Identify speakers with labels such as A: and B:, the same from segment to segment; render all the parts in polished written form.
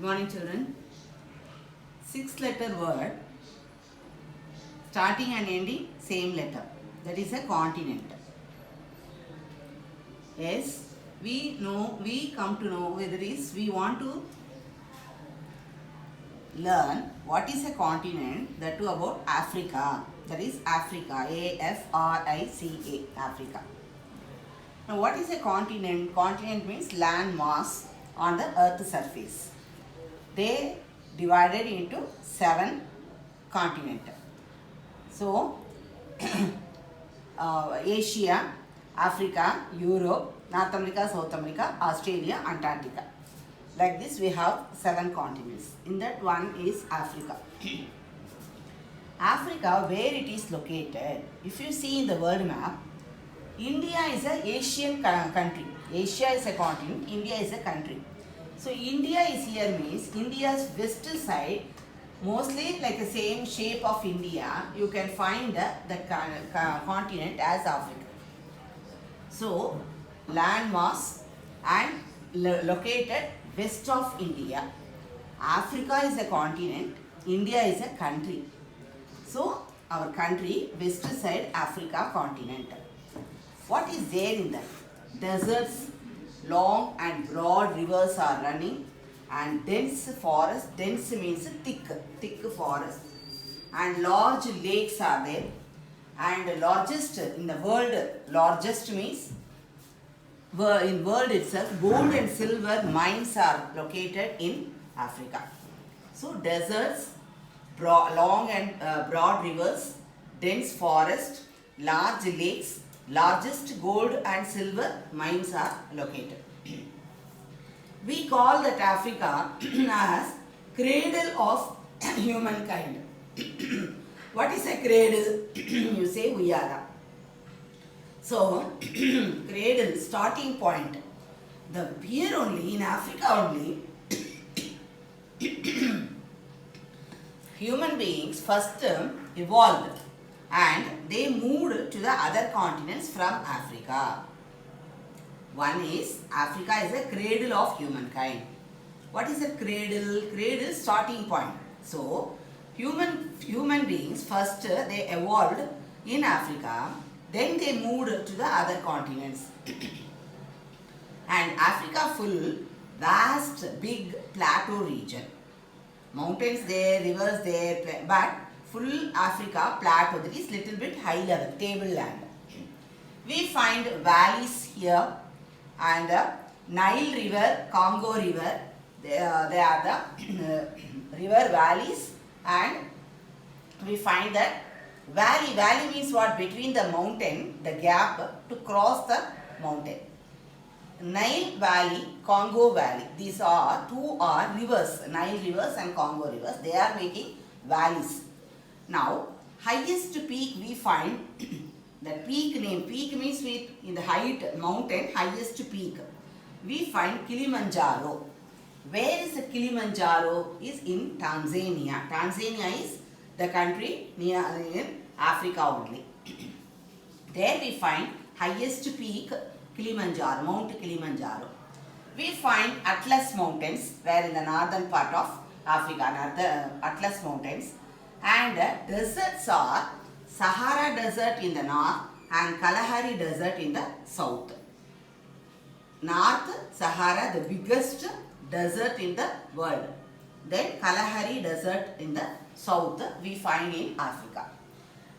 A: morning, children. 6-letter word starting and ending same letter. That is a continent. Yes, we come to know whether we want to learn what is a continent, that too about Africa. That is Africa, A-F-R-I-C-A, Africa. Now what is a continent? Continent means land mass on the earth surface. They divided into 7 continents. So Asia, Africa, Europe, North America, South America, Australia, Antarctica. Like this we have 7 continents. In that one is Africa. Africa, where it is located, if you see in the world map, India is an Asian country. Asia is a continent, India is a country. So India is here means India's west side, mostly like the same shape of India, you can find the continent as Africa. So land mass and located west of India. Africa is a continent, India is a country. So our country, west side Africa continent. What is there in that? Deserts, long and broad rivers are running, and dense forest. Dense means thick forest, and large lakes are there. And largest in the world, largest means in world itself, gold and silver mines are located in Africa. So deserts, long and broad rivers, dense forest, large lakes, largest gold and silver mines are located. We call that Africa as cradle of humankind. What is a cradle? You say Uyala. So cradle, starting point. Here only, in Africa only, human beings first evolved and they moved to the other continents from Africa. One is, Africa is a cradle of humankind. What is a cradle? Cradle, starting point. So human beings first they evolved in Africa, then they moved to the other continents. And Africa full, vast, big plateau region. Mountains there, rivers there, but full Africa plateau, that is little bit high level, table land. We find valleys here, and Nile river, Congo river, they are the river valleys, and we find that valley means what? Between the mountain, the gap to cross the mountain. Nile valley, Congo valley, these are two are rivers, Nile rivers and Congo rivers, they are making valleys. Now highest peak we find, the peak name, peak means in the height, mountain, highest peak, we find Kilimanjaro. Where is the Kilimanjaro? Is in Tanzania. Tanzania is the country near in Africa only. There we find highest peak Kilimanjaro, Mount Kilimanjaro. We find Atlas Mountains, where in the northern part of Africa, the Atlas Mountains. And deserts are Sahara Desert in the north and Kalahari Desert in the south. North Sahara, the biggest desert in the world. Then Kalahari Desert in the south we find in Africa.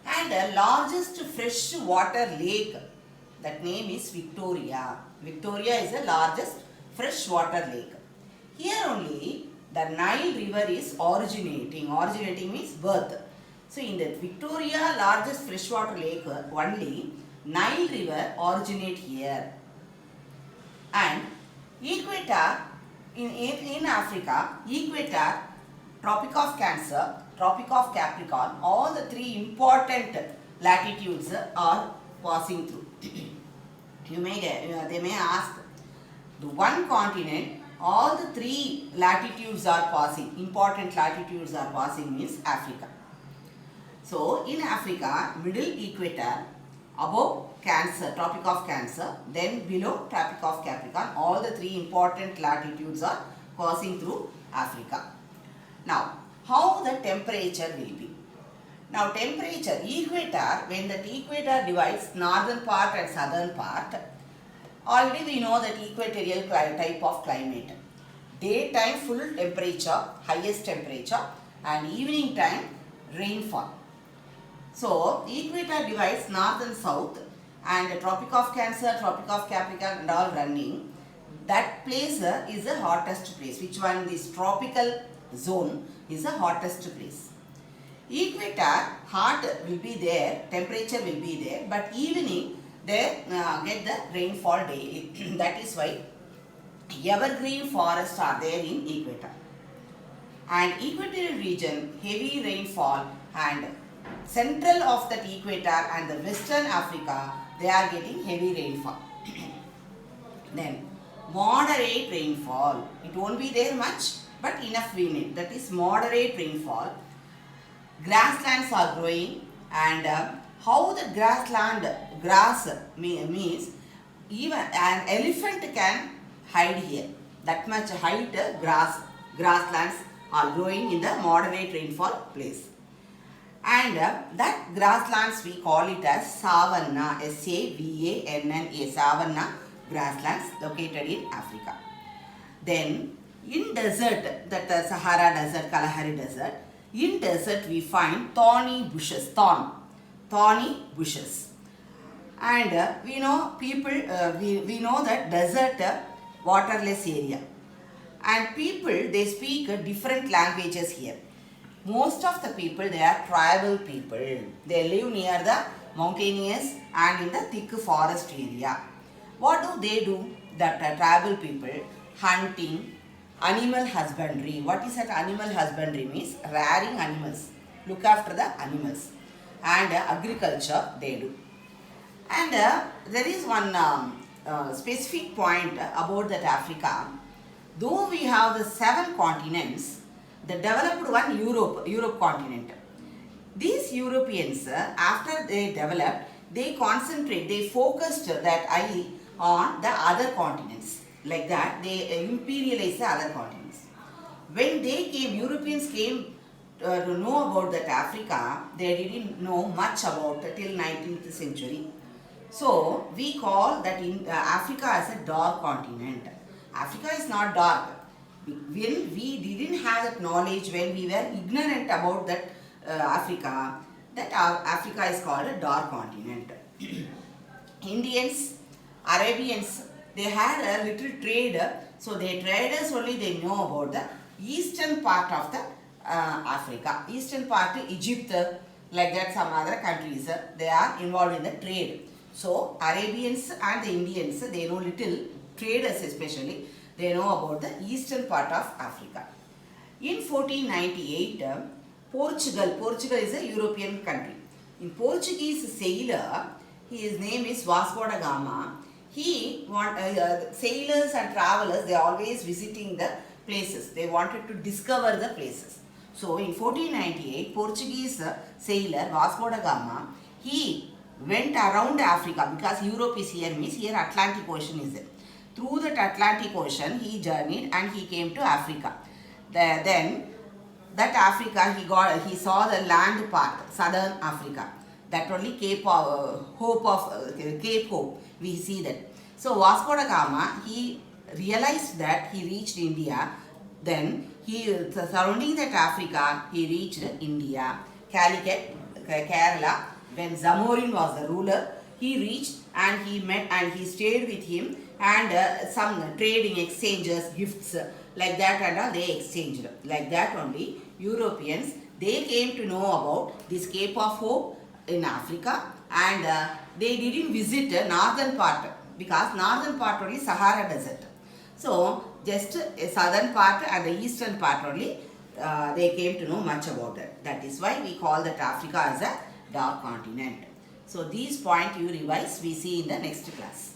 A: And the largest freshwater lake, that name is Victoria. Victoria is the largest freshwater lake. Here only the Nile river is originating. Originating means birth. So in the Victoria largest freshwater lake only, Nile river originate here. And equator, in Africa, equator, Tropic of Cancer, Tropic of Capricorn, all the 3 important latitudes are passing through. They may ask, the one continent, all the 3 latitudes are passing, important latitudes are passing means Africa. So in Africa, middle equator, above Cancer, Tropic of Cancer, then below Tropic of Capricorn, all the 3 important latitudes are passing through Africa. Now, how the temperature will be? Now, temperature, equator, when that equator divides northern part and southern part, already we know that equatorial type of climate. Daytime full temperature, highest temperature, and evening time rainfall. So, equator divides north and south, and Tropic of Cancer, Tropic of Capricorn and all running. That place is the hottest place. Which one? This tropical zone is the hottest place. Equator, hot will be there, temperature will be there, but evening they get the rainfall daily. That is why evergreen forests are there in equator. And equatorial region, heavy rainfall, and central of that equator and the western Africa, they are getting heavy rainfall. Then moderate rainfall. It won't be there much, but enough we need. That is moderate rainfall. Grasslands are growing, and how the grass means even an elephant can hide here. That much height grasslands are growing in the moderate rainfall place. And that grasslands we call it as savanna, S-A-V-A-N-N-A, savanna grasslands located in Africa. Then in desert, that Sahara Desert, Kalahari Desert, in desert we find thorny bushes, thorny bushes. And we know people, we know that desert waterless area. And people, they speak different languages here. Most of the people, they are tribal people. They live near the mountainous and in the thick forest area. What do they do? That tribal people, hunting, animal husbandry. What is that animal husbandry means? Rearing animals. Look after the animals. And agriculture they do. And there is one specific point about that Africa. Though we have the 7 continents, the developed one Europe continent. These Europeans, after they developed, they concentrate, they focused that eye on the other continents. Like that, they imperialized the other continents. When they came, Europeans came to know about that Africa, they didn't know much about it till 19th century. So, we call that in Africa as a dark continent. Africa is not dark. When we didn't have that knowledge, when we were ignorant about that Africa, that Africa is called a dark continent. Indians, Arabians, they had a little trade, so they traders only they know about the eastern part of the Africa. Eastern part, Egypt, like that some other countries, they are involved in the trade. So Arabians and the Indians, they know little, traders especially, they know about the eastern part of Africa. In 1498, Portugal is a European country. In Portuguese sailor, his name is Vasco da Gama. Sailors and travelers, they are always visiting the places. They wanted to discover the places. So in 1498, Portuguese sailor Vasco da Gama, he went around Africa because Europe is here, means here Atlantic Ocean is there. Through that Atlantic Ocean, he journeyed and he came to Africa. Then that Africa, he saw the land part, southern Africa. That only Cape Hope, we see that. So Vasco da Gama, he realized that he reached India. Then surrounding that Africa, he reached India, Calicut, Kerala. When Zamorin was the ruler, he reached and he met and he stayed with him, and some trading exchanges, gifts like that, and all they exchanged. Like that only Europeans, they came to know about this Cape of Hope in Africa, and they didn't visit the northern part because northern part only Sahara Desert. So just a southern part and the eastern part only they came to know much about it. That is why we call that Africa as a dark continent. So these points you revise, we see in the next class.